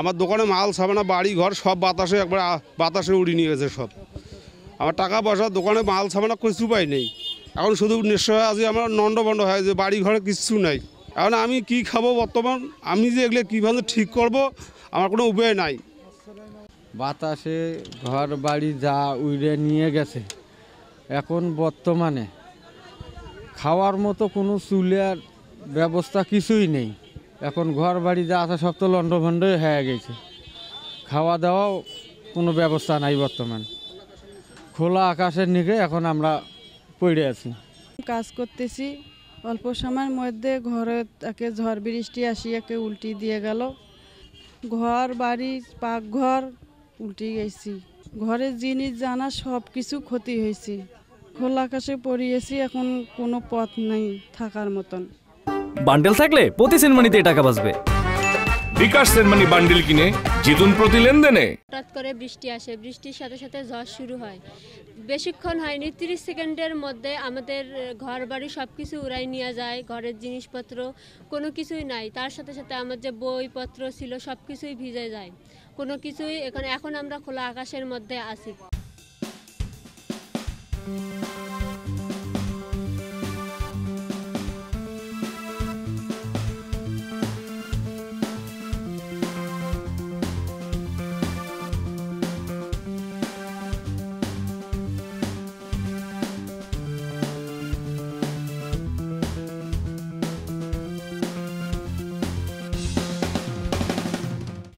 আমার দোকানে মাল সামানা বাড়ি ঘর সব বাতাসে একবার বাতাসে উড়িয়ে নিয়ে গেছে সব। আমার টাকা পয়সা দোকানে মাল সামানা কিছু পাই নেই। এখন শুধু নিশ্চয় আজ আমার নন্ডভন্ড হয় যে বাড়ি ঘরে কিচ্ছু নাই। এখন আমি কি খাবো বর্তমান, আমি যে এগুলো কীভাবে ঠিক করব আমার কোনো উপায় নাই। বাতাসে ঘর বাড়ি যা উড়ে নিয়ে গেছে। এখন বর্তমানে খাওয়ার মতো কোনো চুলের ব্যবস্থা কিছুই নেই। এখন ঘর বাড়ি যা আছে সব তো লন্ডভন্ড হয়ে গেছে। খাওয়া দাওয়াও কোনো ব্যবস্থা নাই বর্তমান। খোলা আকাশের নিচে এখন আমরা পড়ে আছি। কাজ করতেছি, অল্প সময়ের মধ্যে ঘরে তাকে ঝড় বৃষ্টি আসিয়াকে উল্টি দিয়ে গেল। ঘর বাড়ি পাকঘর উল্টে গেছি, ঘরের জিনিস জানা সব কিছু ক্ষতি হয়েছে। খোলা আকাশে পড়িয়েছি, এখন কোনো পথ নেই থাকার মতন। বান্ডেল থাকলে প্রতি সেনমানিতে টাকা বাঁচবে। বিকাশ সেনমানি বান্ডেল কিনে জিতুন প্রতি লেনদেনে। হঠাৎ করে বৃষ্টি আসে, বৃষ্টির সাথে সাথে ঝড় শুরু হয়। বেশিক্ষণ হয়নি, 30 সেকেন্ডের মধ্যে আমাদের ঘর বাড়ি সব কিছু উড়াই নিয়ে যায়। ঘরের জিনিসপত্র কোনো কিছুই নাই, তার সাথে সাথে আমার যে বইপত্র ছিল সব কিছুই ভিজে যায়। কোনো কিছুই এখন আমরা খোলা আকাশের মধ্যে আছি।